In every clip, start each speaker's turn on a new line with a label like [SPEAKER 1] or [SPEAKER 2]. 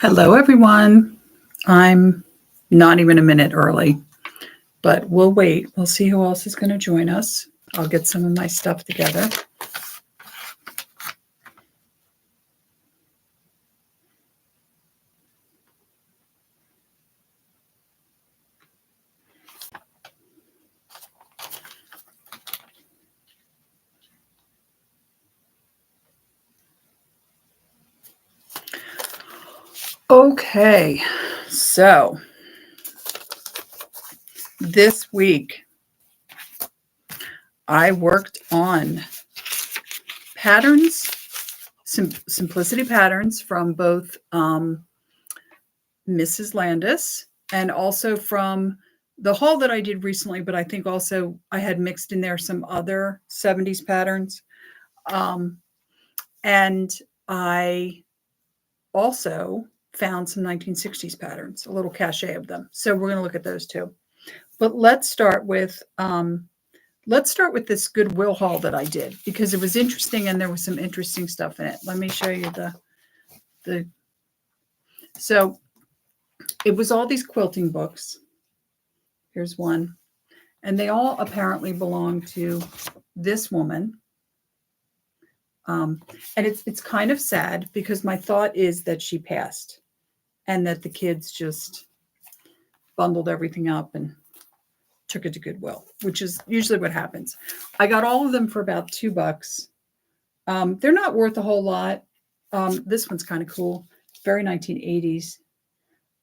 [SPEAKER 1] Hello, everyone. I'm not even a minute early, but we'll wait. We'll see who else is going to join us. I'll get some of my stuff together. Okay, so this week I worked on patterns, simplicity patterns from both Mrs. Landis and also from the haul that I did recently, but I think also I had mixed in there some other 70s patterns. And I also found some 1960s patterns, a little cachet of them. So we're going to look at those too. But let's start with this Goodwill haul that I did because it was interesting and there was some interesting stuff in it. Let me show you the so it was all these quilting books. Here's one. And they all apparently belong to this woman. And it's kind of sad because my thought is that she passed and that the kids just bundled everything up and took it to Goodwill, which is usually what happens. I got all of them for about $2. They're not worth a whole lot. This one's kind of cool. Very 1980s.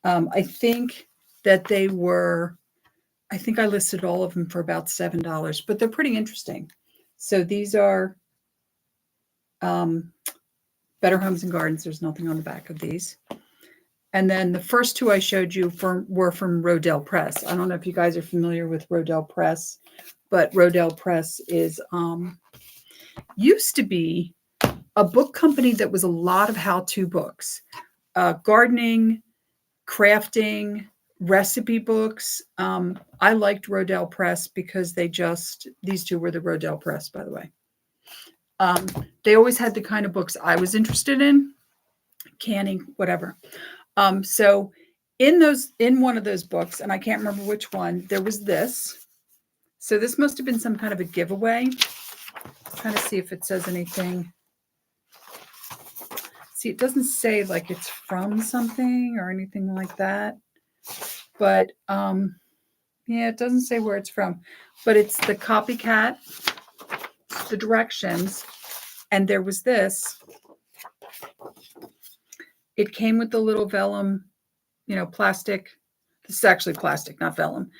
[SPEAKER 1] I think that they were, I think I listed all of them for about $7, but they're pretty interesting. So these are Better Homes and Gardens. There's nothing on the back of these. And then the first two I showed you were from Rodale Press. I don't know if you guys are familiar with Rodale Press, but Rodale Press is used to be a book company that was a lot of how-to books, gardening, crafting, recipe books. I liked Rodale Press because these two were the Rodale Press, by the way. They always had the kind of books I was interested in, canning, whatever. So in one of those books, and I can't remember which one, there was this. So this must have been some kind of a giveaway. I'm trying to see if it says anything. See, it doesn't say like it's from something or anything like that. But yeah, it doesn't say where it's from. But it's the copycat, the directions, and there was this. It came with the little vellum, plastic. This is actually plastic, not vellum.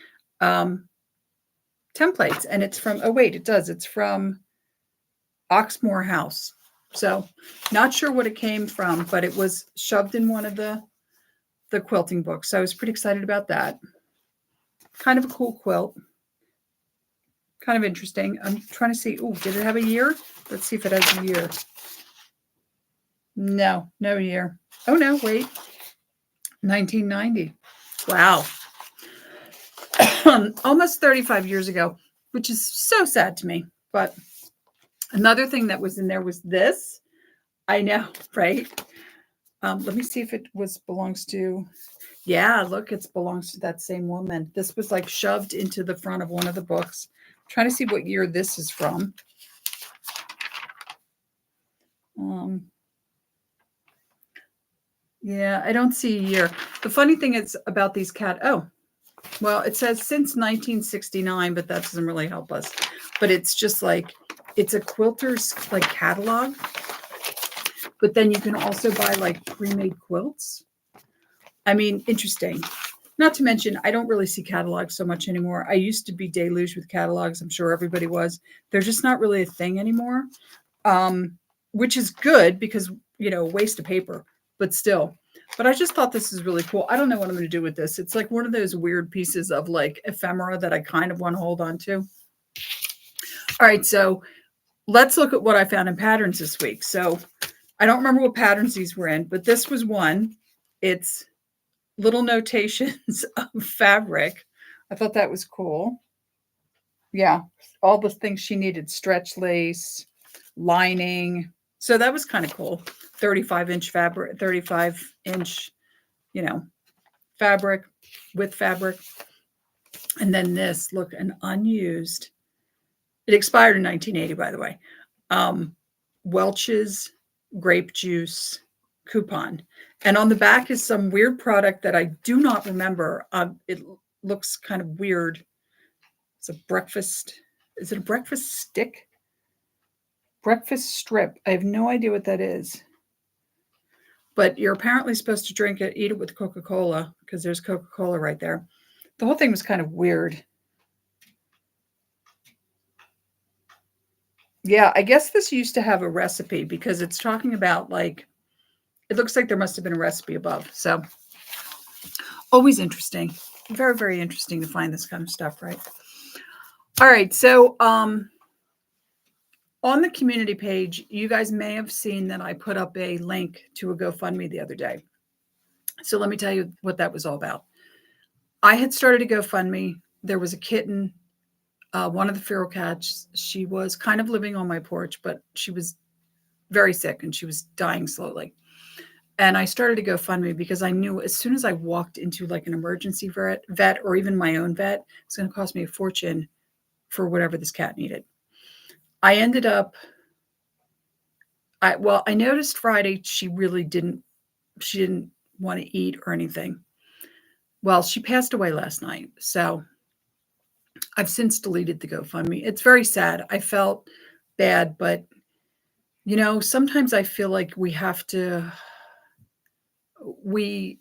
[SPEAKER 1] Templates, and it's from. Oh wait, it does. It's from Oxmoor House. So, not sure what it came from, but it was shoved in one of the quilting books. So I was pretty excited about that. Kind of a cool quilt. Kind of interesting. I'm trying to see. Oh, did it have a year? Let's see if it has a year. No year. Oh, no, wait. 1990. Wow. Almost 35 years ago, which is so sad to me. But another thing that was in there was this. I know, right? Let me see if it belongs to. Yeah, look, it belongs to that same woman. This was like shoved into the front of one of the books. I'm trying to see what year this is from. Yeah, I don't see a year. The funny thing is about these well, it says since 1969, but that doesn't really help us. But it's just like, it's a quilter's like catalog. But then you can also buy like pre-made quilts. I mean, interesting. Not to mention, I don't really see catalogs so much anymore. I used to be deluged with catalogs. I'm sure everybody was. They're just not really a thing anymore, which is good because, waste of paper, but still. But I just thought this is really cool. I don't know what I'm going to do with this. It's like one of those weird pieces of like ephemera that I kind of want to hold on to. All right, so let's look at what I found in patterns this week. So I don't remember what patterns these were in, but this was one. It's little notations of fabric. I thought that was cool. Yeah, all the things she needed: stretch lace, lining. So that was kind of cool. 35-inch fabric, 35-inch fabric with fabric. And then this, look, an unused. It expired in 1980, by the way. Welch's grape juice coupon. And on the back is some weird product that I do not remember. It looks kind of weird. It's a breakfast. Is it a breakfast stick? Breakfast strip. I have no idea what that is. But you're apparently supposed to drink it, eat it with Coca-Cola, because there's Coca-Cola right there. The whole thing was kind of weird. Yeah, I guess this used to have a recipe because it's talking about like, it looks like there must have been a recipe above. So always interesting. Very, very interesting to find this kind of stuff, right? All right. So on the community page, you guys may have seen that I put up a link to a GoFundMe the other day. So let me tell you what that was all about. I had started a GoFundMe. There was a kitten, one of the feral cats. She was kind of living on my porch, but she was very sick and she was dying slowly. And I started a GoFundMe because I knew as soon as I walked into like an emergency vet or even my own vet, it's going to cost me a fortune for whatever this cat needed. I ended up, I noticed Friday she didn't want to eat or anything. Well, she passed away last night. So I've since deleted the GoFundMe. It's very sad. I felt bad, but sometimes I feel like we have to, we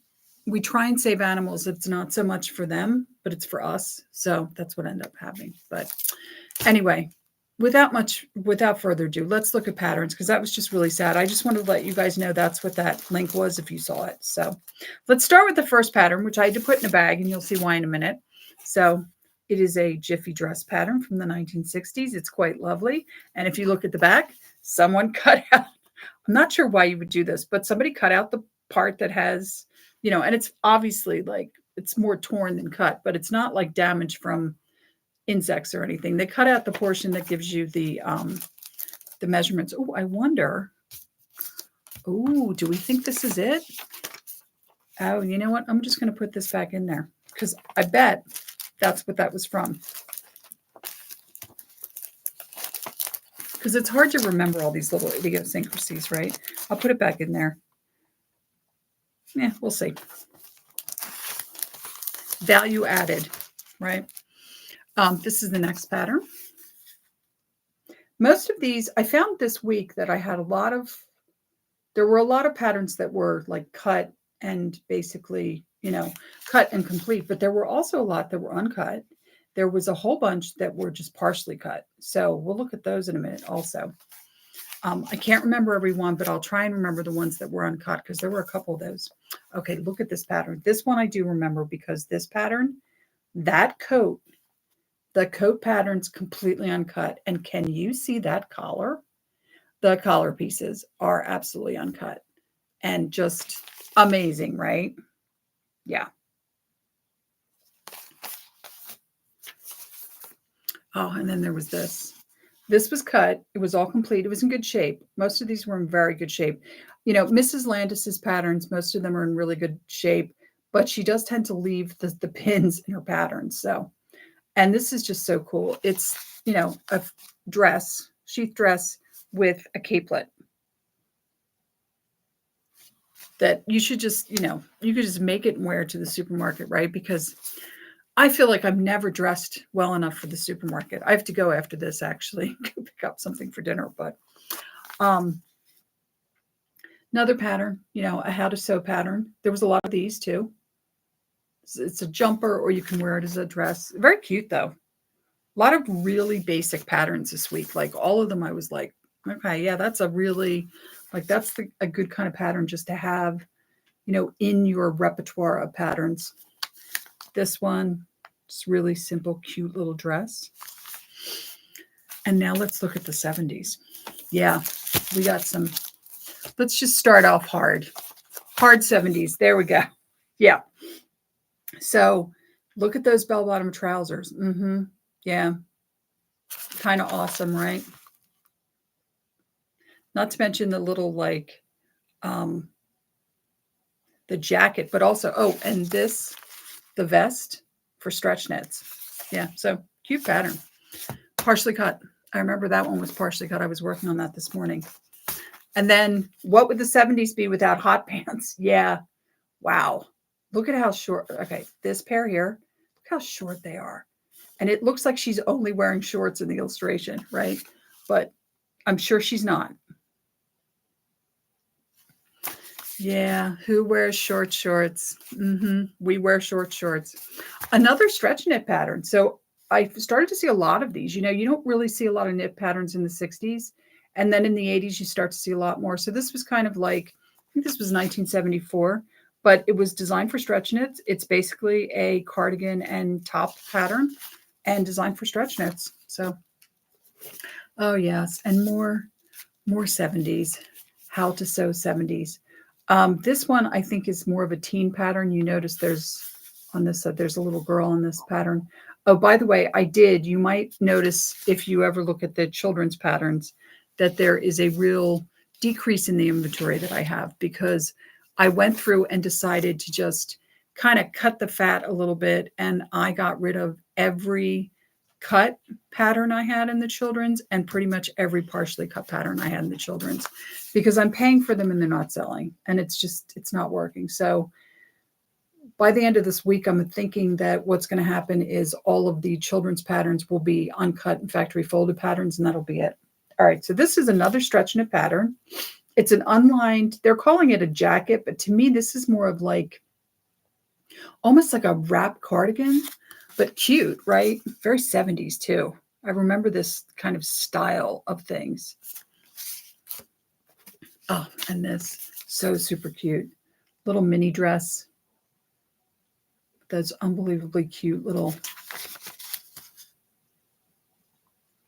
[SPEAKER 1] try and save animals. It's not so much for them, but it's for us. So that's what ended up happening. But anyway, without further ado, let's look at patterns because that was just really sad. I just wanted to let you guys know that's what that link was if you saw it. So let's start with the first pattern, which I had to put in a bag, and you'll see why in a minute. So it is a jiffy dress pattern from the 1960s. It's quite lovely. And if you look at the back, someone cut out, I'm not sure why you would do this, but somebody cut out the part that has, and it's obviously like it's more torn than cut, but it's not like damage from insects or anything. They cut out the portion that gives you the measurements. Oh, I wonder. Oh, do we think this is it? Oh, you know what? I'm just going to put this back in there because I bet that's what that was from. Because it's hard to remember all these little idiosyncrasies, right? I'll put it back in there. Yeah, we'll see. Value added, right? This is the next pattern. Most of these, I found this week that I had there were a lot of patterns that were like cut and basically, cut and complete, but there were also a lot that were uncut. There was a whole bunch that were just partially cut. So we'll look at those in a minute also. I can't remember every one, but I'll try and remember the ones that were uncut because there were a couple of those. Okay, look at this pattern. This one I do remember because this pattern, that coat, the coat pattern's completely uncut. And can you see that collar? The collar pieces are absolutely uncut and just amazing, right? Yeah. Oh, and then there was this. This was cut. It was all complete. It was in good shape. Most of these were in very good shape. Mrs. Landis's patterns, most of them are in really good shape, but she does tend to leave the pins in her patterns. So, and this is just so cool. It's, a dress, sheath dress with a capelet that you should just, you could just make it and wear it to the supermarket, right? Because I feel like I'm never dressed well enough for the supermarket. I have to go after this actually, go pick up something for dinner. But another pattern, a how to sew pattern. There was a lot of these too. It's a jumper or you can wear it as a dress. Very cute though. A lot of really basic patterns this week. Like all of them, I was like, okay, yeah, that's a really, that's a good kind of pattern just to have, in your repertoire of patterns. This one, just really simple, cute little dress. And now let's look at the 70s. Yeah, we got some. Let's just start off hard. Hard 70s. There we go. Yeah. So look at those bell-bottom trousers. Yeah. Kind of awesome, right? Not to mention the little the jacket, but also, oh, and this, the vest for stretch knits. Yeah, so cute pattern. Partially cut. I remember that one was partially cut. I was working on that this morning. And then what would the 70s be without hot pants? Yeah. Wow. Look at how short. Okay, this pair here, look how short they are. And it looks like she's only wearing shorts in the illustration, right? But I'm sure she's not. Yeah, who wears short shorts? We wear short shorts. Another stretch knit pattern. So I started to see a lot of these. You know, you don't really see a lot of knit patterns in the 60s. And then in the 80s, you start to see a lot more. So this was kind of like, I think this was 1974, but it was designed for stretch knits. It's basically a cardigan and top pattern and designed for stretch knits. So, oh yes, and more 70s. How to sew 70s. This one I think is more of a teen pattern. You notice there's on this side, there's a little girl in this pattern. Oh, by the way, you might notice if you ever look at the children's patterns that there is a real decrease in the inventory that I have, because I went through and decided to just kind of cut the fat a little bit, and I got rid of every cut pattern I had in the children's and pretty much every partially cut pattern I had in the children's, because I'm paying for them and they're not selling, and it's not working. So by the end of this week, I'm thinking that what's going to happen is all of the children's patterns will be uncut and factory folded patterns, and that'll be it. All right, so this is another stretch knit pattern. It's an unlined, they're calling it a jacket, but to me, this is more of like, almost like a wrap cardigan, but cute, right? Very 70s too. I remember this kind of style of things. Oh, and this, so super cute. Little mini dress. Those unbelievably cute little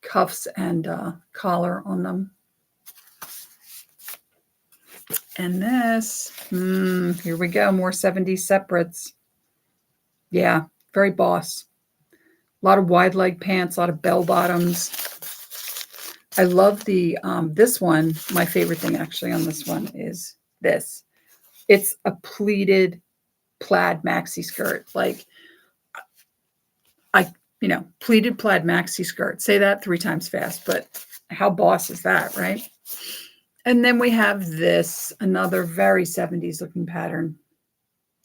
[SPEAKER 1] cuffs and collar on them. And this, here we go, more 70s separates. Yeah, very boss. A lot of wide leg pants, a lot of bell bottoms. I love the, this one, my favorite thing actually on this one is this. It's a pleated plaid maxi skirt. Like, pleated plaid maxi skirt. Say that 3 times fast, but how boss is that, right? And then we have this, another very 70s looking pattern.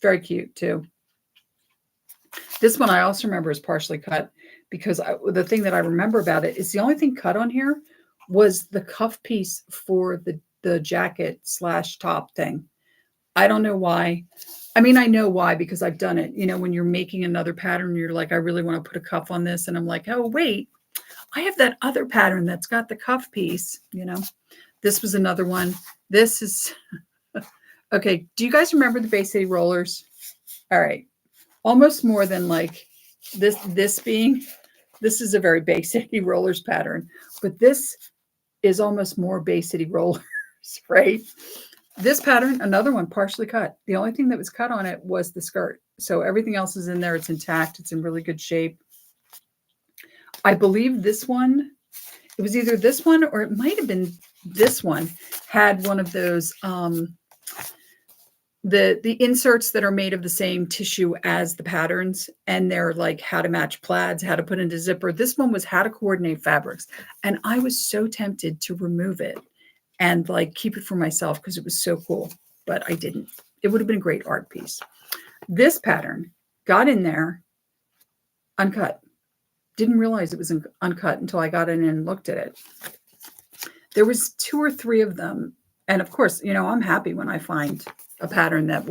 [SPEAKER 1] Very cute too. This one I also remember is partially cut, because the thing that I remember about it is the only thing cut on here was the cuff piece for the jacket / top thing. I don't know why. I mean, I know why, because I've done it. You know, when you're making another pattern, you're like, I really want to put a cuff on this. And I'm like, oh, wait, I have that other pattern that's got the cuff piece, you know. This was another one. This is, okay, do you guys remember the Bay City rollers? All right. Almost more than like this is a very Bay City rollers pattern, but this is almost more Bay City rollers, right? This pattern, another one, partially cut. The only thing that was cut on it was the skirt. So everything else is in there. It's intact. It's in really good shape. I believe this one, it was either this one or it might have been this one, had one of those, the inserts that are made of the same tissue as the patterns, and they're like how to match plaids, how to put into zipper. This one was how to coordinate fabrics. And I was so tempted to remove it and like keep it for myself because it was so cool, but I didn't. It would have been a great art piece. This pattern got in there uncut. Didn't realize it was uncut until I got in and looked at it. There was 2 or 3 of them. And of course, you know, I'm happy when I find a pattern that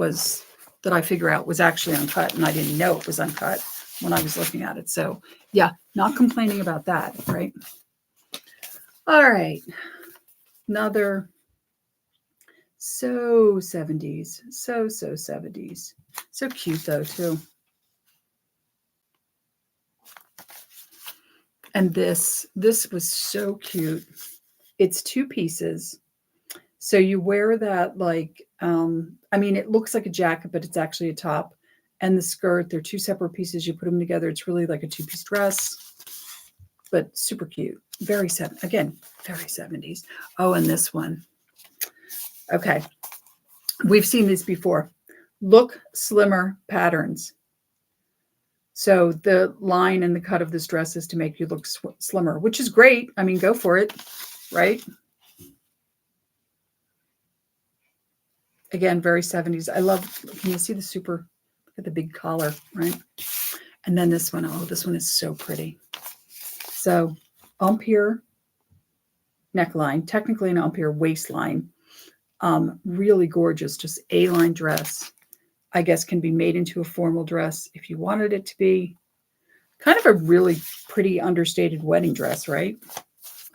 [SPEAKER 1] I figure out was actually uncut, and I didn't know it was uncut when I was looking at it. So yeah, not complaining about that, right? All right. Another so 70s, so 70s. So cute though too. And this was so cute. It's 2 pieces. So you wear that like, I mean, it looks like a jacket, but it's actually a top. And the skirt, they're 2 separate pieces. You put them together. It's really like a 2-piece dress, but super cute. Very very 70s. Oh, and this one. Okay. We've seen these before. look slimmer patterns. So the line and the cut of this dress is to make you look slimmer, which is great. I mean, go for it, right? Again, very 70s. I love, can you see the super, look at the big collar, right? And then this one, oh, this one is so pretty. So empire neckline, technically an empire waistline. Really gorgeous, just A-line dress. I guess can be made into a formal dress if you wanted it to be. Kind of a really pretty understated wedding dress, right?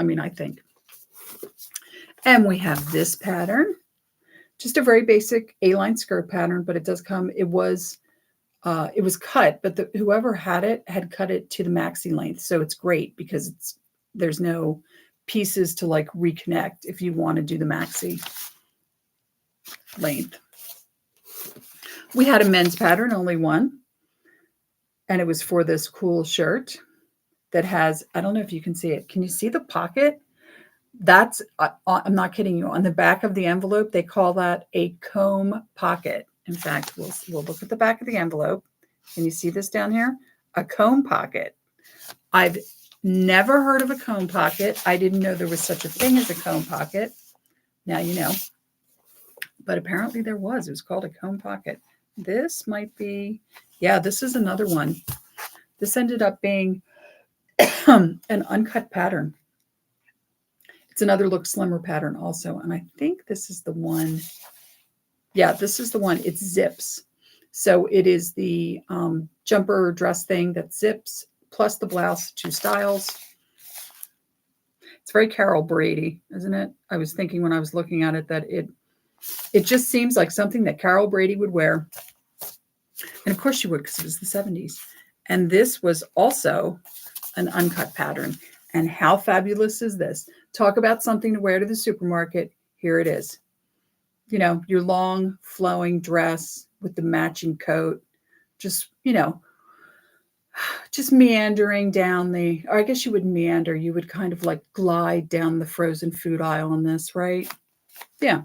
[SPEAKER 1] I mean, I think. And we have this pattern. Just a very basic A-line skirt pattern, but it does come, it was cut, but whoever had it had cut it to the maxi length. So it's great because there's no pieces to like reconnect if you want to do the maxi length. We had a men's pattern, only one. And it was for this cool shirt that has, I don't know if you can see it. Can you see the pocket? That's, I'm not kidding you. On the back of the envelope, they call that a comb pocket. In fact, we'll look at the back of the envelope. Can you see this down here? A comb pocket. I've never heard of a comb pocket. I didn't know there was such a thing as a comb pocket. Now you know. But apparently there was. It was called a comb pocket. This might be, yeah, this is another one. This ended up being an uncut pattern. It's another look slimmer pattern also. And I think this is the one. Yeah, this is the one. It's zips. So it is the jumper dress thing that zips plus the blouse, 2 styles. It's very Carol Brady, isn't it? I was thinking when I was looking at it that it just seems like something that Carol Brady would wear. And of course she would because it was the 70s. And this was also an uncut pattern. And how fabulous is this? Talk about something to wear to the supermarket. Here it is. You know, your long flowing dress with the matching coat. Just, you know, just meandering down or I guess you wouldn't meander. You would kind of like glide down the frozen food aisle on this, right? Yeah.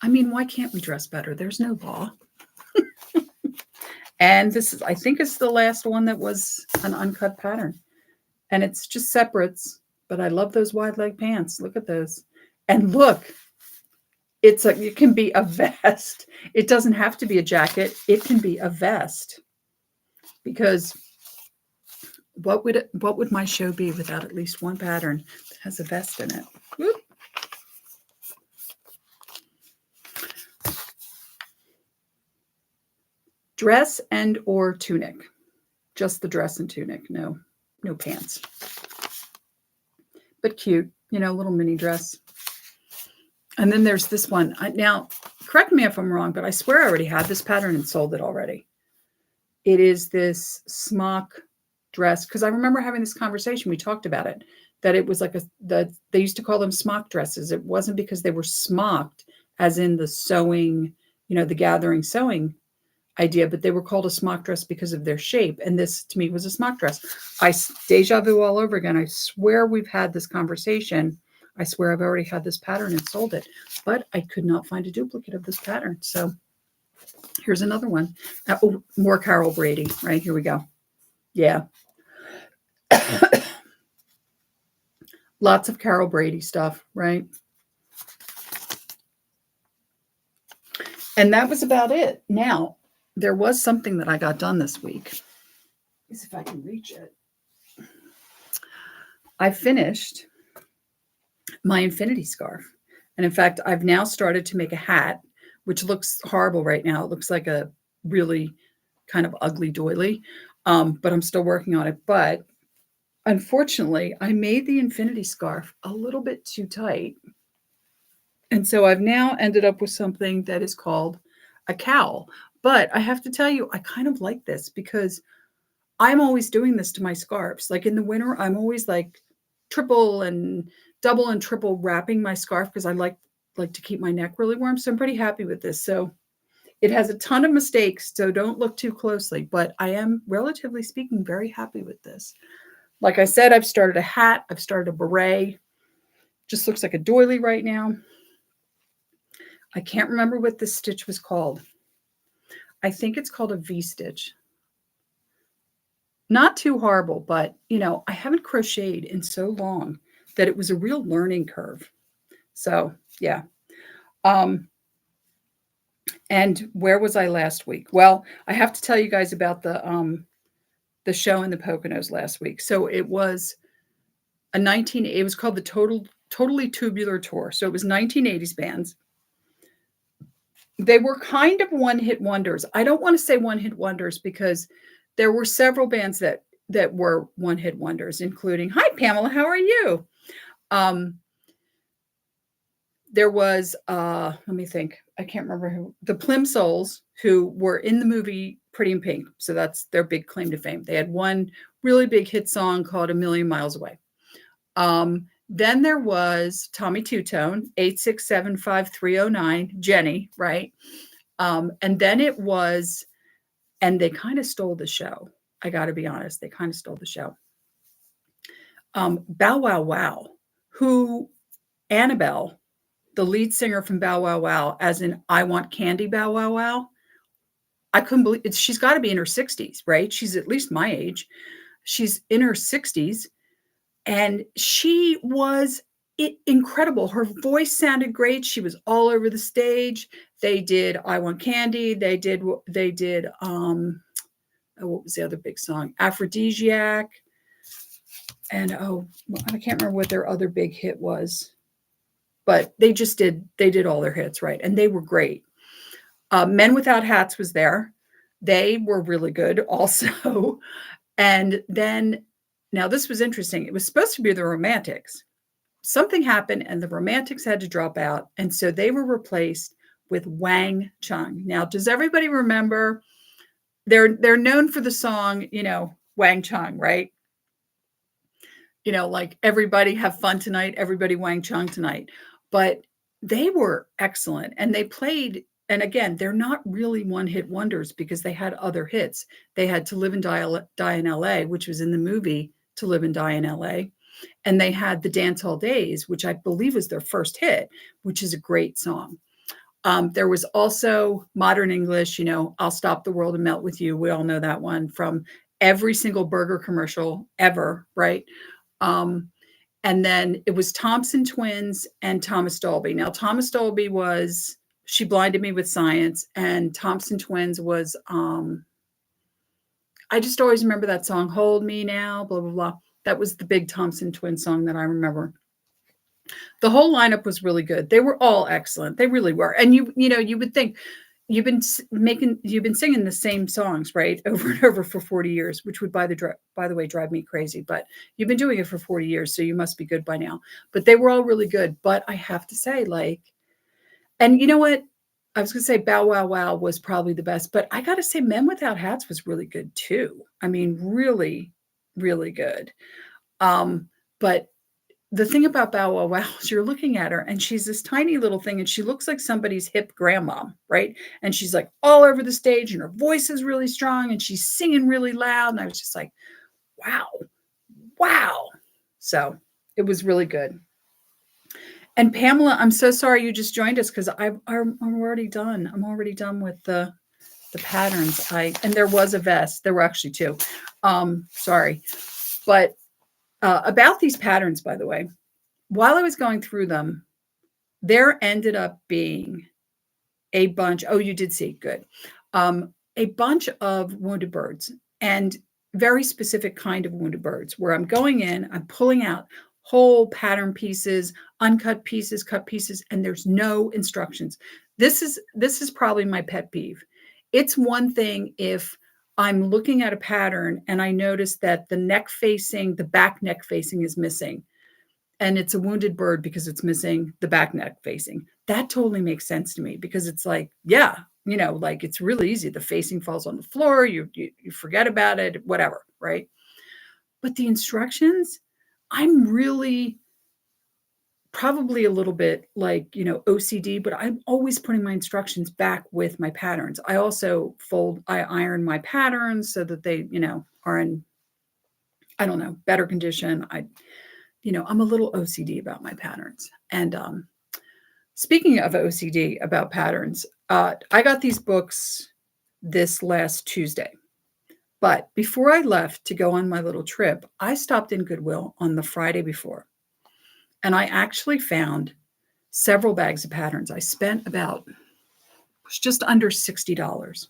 [SPEAKER 1] I mean, why can't we dress better? There's no law. And this is, I think it's the last one that was an uncut pattern. And it's just separates, but I love those wide leg pants. Look at those. And look, it can be a vest. It doesn't have to be a jacket. It can be a vest. Because what would my show be without at least one pattern that has a vest in it? Whoop. Dress and or tunic. Just the dress and tunic. No pants. But cute, you know, little mini dress. And then there's this one. Now, correct me if I'm wrong, but I swear I already had this pattern and sold it already. It is this smock dress, because I remember having this conversation. We talked about it, that it was like they used to call them smock dresses. It wasn't because they were smocked as in the sewing, you know, the gathering sewing idea, but they were called a smock dress because of their shape. And this to me was a smock dress. Deja vu all over again. I swear we've had this conversation. I swear I've already had this pattern and sold it, but I could not find a duplicate of this pattern. So here's another one. More Carol Brady, right? Here we go. Yeah. Lots of Carol Brady stuff, right? And that was about it. Now, there was something that I got done this week. Let's see if I can reach it. I finished my infinity scarf. And in fact, I've now started to make a hat, which looks horrible right now. It looks like a really kind of ugly doily, but I'm still working on it. But unfortunately, I made the infinity scarf a little bit too tight. And so I've now ended up with something that is called a cowl. But I have to tell you, I kind of like this because I'm always doing this to my scarves. Like in the winter, I'm always like triple and double and triple wrapping my scarf because I like to keep my neck really warm. So I'm pretty happy with this. So it has a ton of mistakes, so don't look too closely. But I am, relatively speaking, very happy with this. Like I said, I've started a hat. I've started a beret. Just looks like a doily right now. I can't remember what this stitch was called. I think it's called a V-stitch. Not too horrible, but I haven't crocheted in so long that it was a real learning curve. So yeah. And where was I last week? Well, I have to tell you guys about the show in the Poconos last week. So it was it was called the Totally Tubular Tour. So it was 1980s bands. They were kind of one-hit wonders. I don't want to say one-hit wonders because there were several bands that were one-hit wonders, including, hi Pamela, how are you? There was let me think. I can't remember who. The Plimsolls, who were in the movie Pretty in Pink. So that's their big claim to fame. They had one really big hit song called A Million Miles Away. Then there was Tommy Two-Tone, 8675309, Jenny, right? And then it was, and they kind of stole the show. I got to be honest, they kind of stole the show. Bow Wow Wow, who Annabelle, the lead singer from Bow Wow Wow, as in I Want Candy Bow Wow Wow. I couldn't believe it. She's got to be in her 60s, right? She's at least my age. She's in her 60s. And she was incredible. Her voice sounded great. She was all over the stage. They did I Want Candy. They did what was the other big song? Aphrodisiac. And I can't remember what their other big hit was. But they did all their hits, right? And they were great. Men Without Hats was there. They were really good also. And then, now this was interesting. It was supposed to be the Romantics. Something happened and the Romantics had to drop out. And so they were replaced with Wang Chung. Now, does everybody remember? They're known for the song, Wang Chung, right? Like everybody have fun tonight, everybody Wang Chung tonight. But they were excellent. And they played, and again, they're not really one-hit wonders because they had other hits. They had To Live and Die in LA, which was in the movie To Live and Die in LA. And they had The Dance Hall Days, which I believe was their first hit, which is a great song. There was also Modern English, I'll Stop the World and Melt with You. We all know that one from every single burger commercial ever, right? And then it was Thompson Twins and Thomas Dolby. Now, Thomas Dolby was She Blinded Me with Science, and Thompson Twins was, I just always remember that song, Hold Me Now, blah, blah, blah. That was the big Thompson Twins song that I remember. The whole lineup was really good. They were all excellent. They really were. And you would think you've been singing the same songs, right? Over and over for 40 years, which would, by the way, drive me crazy. But you've been doing it for 40 years, so you must be good by now. But they were all really good. But I have to say, and you know what? I was going to say Bow Wow Wow was probably the best, but I got to say Men Without Hats was really good too. I mean, really, really good. But the thing about Bow Wow Wow is you're looking at her and she's this tiny little thing and she looks like somebody's hip grandma, right? And she's like all over the stage and her voice is really strong and she's singing really loud. And I was just like, wow. So it was really good. And Pamela, I'm so sorry you just joined us because I'm already done. I'm already done with the patterns. And there was a vest. There were actually two. Sorry. But about these patterns, by the way, while I was going through them, there ended up being a bunch. Oh, you did see. Good. A bunch of wounded birds and very specific kind of wounded birds where I'm going in, I'm pulling out whole pattern pieces, uncut pieces, cut pieces, and there's no instructions. This is probably my pet peeve. It's one thing if I'm looking at a pattern and I notice that the back neck facing is missing. And it's a wounded bird because it's missing the back neck facing. That totally makes sense to me because it's like, yeah, it's really easy. The facing falls on the floor. You forget about it, whatever, right? But the instructions, I'm really probably a little bit OCD, but I'm always putting my instructions back with my patterns. I also I iron my patterns so that they, are in, I don't know, better condition. I'm a little OCD about my patterns. And Speaking of OCD about patterns, I got these books this last Tuesday. But before I left to go on my little trip, I stopped in Goodwill on the Friday before. And I actually found several bags of patterns. I spent about just under $60.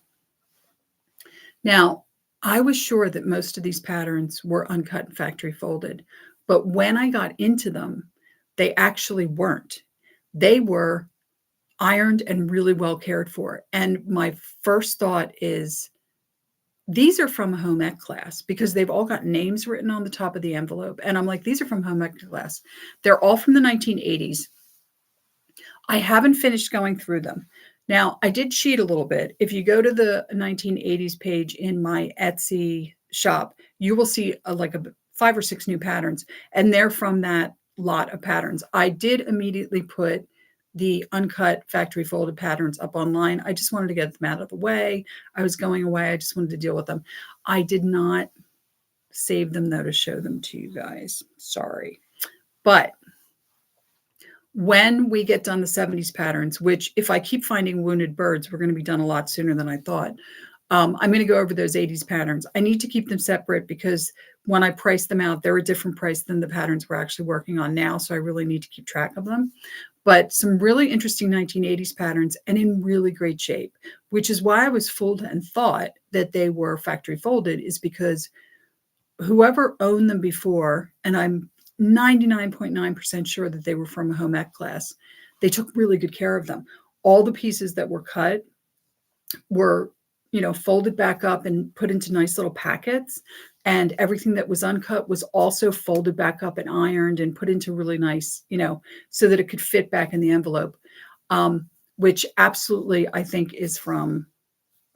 [SPEAKER 1] Now, I was sure that most of these patterns were uncut and factory folded, but when I got into them, they actually weren't. They were ironed and really well cared for. And my first thought is, these are from a home ec class because they've all got names written on the top of the envelope. And I'm like, these are from home ec class. They're all from the 1980s. I haven't finished going through them. Now, I did cheat a little bit. If you go to the 1980s page in my Etsy shop, you will see like 5 or 6 new patterns, and they're from that lot of patterns. I did immediately put the uncut factory folded patterns up online. I just wanted to get them out of the way. I was going away. I just wanted to deal with them. I did not save them, though, to show them to you guys. Sorry. But when we get done the 70s patterns, which if I keep finding wounded birds, we're going to be done a lot sooner than I thought. I'm going to go over those 80s patterns. I need to keep them separate because when I price them out, they're a different price than the patterns we're actually working on now. So I really need to keep track of them. But some really interesting 1980s patterns and in really great shape, which is why I was fooled and thought that they were factory folded, is because whoever owned them before, and I'm 99.9% sure that they were from a home ec class, they took really good care of them. All the pieces that were cut were, folded back up and put into nice little packets. And everything that was uncut was also folded back up and ironed and put into really nice, so that it could fit back in the envelope, which absolutely I think is from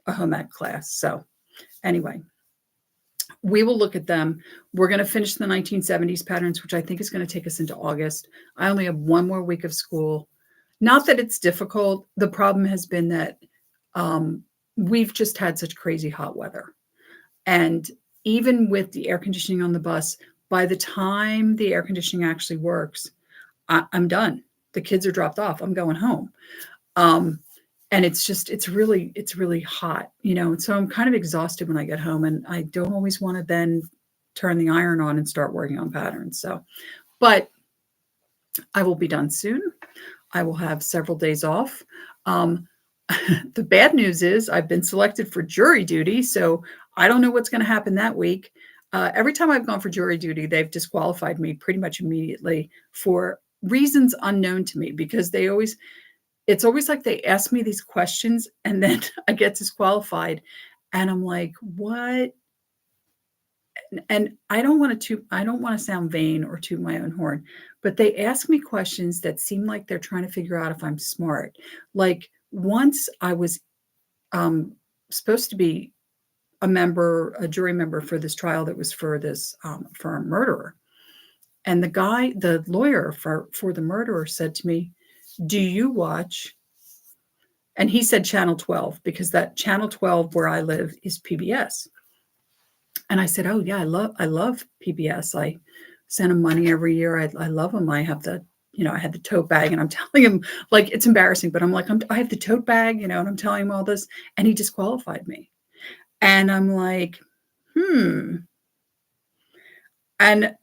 [SPEAKER 1] a home ec class. So anyway, we will look at them. We're going to finish the 1970s patterns, which I think is going to take us into August. I only have one more week of school. Not that it's difficult. The problem has been that we've just had such crazy hot weather. And even with the air conditioning on the bus, by the time the air conditioning actually works, I'm done. The kids are dropped off. I'm going home. And it's really hot, and so I'm kind of exhausted when I get home, and I don't always want to then turn the iron on and start working on patterns. So, but I will be done soon. I will have several days off. The bad news is I've been selected for jury duty, so I don't know what's going to happen that week. Every time I've gone for jury duty, they've disqualified me pretty much immediately for reasons unknown to me, because it's always like they ask me these questions and then I get disqualified and I'm like, what? And I don't want to sound vain or toot my own horn, but they ask me questions that seem like they're trying to figure out if I'm smart. Like once I was supposed to be a jury member for this trial that was for this for a murderer. And the lawyer for the murderer said to me, do you watch? And he said Channel 12, because that Channel 12 where I live is PBS. And I said, oh yeah, I love PBS. I send them money every year. I love them. I have I had the tote bag, and I'm telling him, like, it's embarrassing, but I'm like, I have the tote bag, and I'm telling him all this, and he disqualified me. And I'm like, And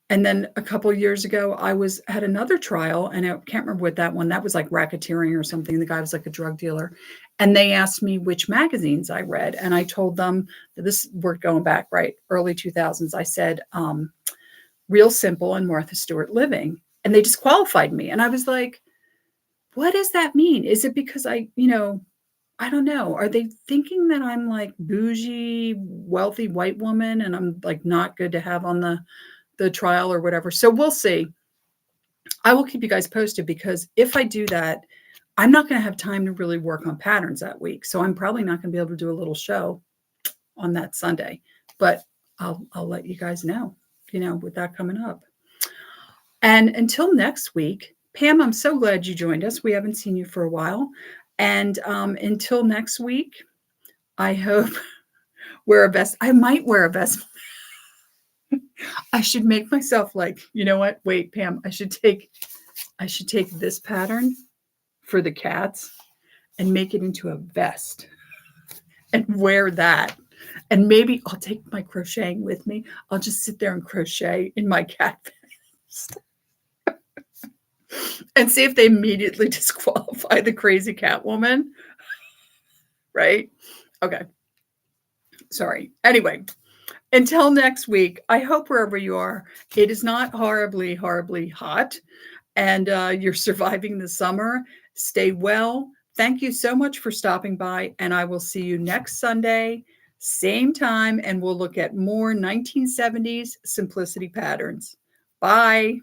[SPEAKER 1] then a couple of years ago, I had another trial, and I can't remember what that one, that was like racketeering or something. The guy was like a drug dealer. And they asked me which magazines I read. And I told them that we're going back, right, early 2000s. I said, Real Simple and Martha Stewart Living. And they disqualified me. And I was like, what does that mean? Is it because I don't know. Are they thinking that I'm like bougie, wealthy white woman and I'm like not good to have on the trial or whatever? So we'll see. I will keep you guys posted, because if I do that, I'm not going to have time to really work on patterns that week. So I'm probably not going to be able to do a little show on that Sunday, but I'll let you guys know, with that coming up. And until next week, Pam, I'm so glad you joined us. We haven't seen you for a while. And until next week, I hope wear a vest. I might wear a vest. I should make myself like, you know what? Wait, Pam, I should take I should take this pattern for the cats and make it into a vest and wear that. And maybe I'll take my crocheting with me. I'll just sit there and crochet in my cat vest and see if they immediately disqualify the crazy cat woman. Right? Okay. Sorry. Anyway, until next week, I hope wherever you are, it is not horribly, horribly hot and you're surviving the summer. Stay well. Thank you so much for stopping by, and I will see you next Sunday, same time, and we'll look at more 1970s simplicity patterns. Bye.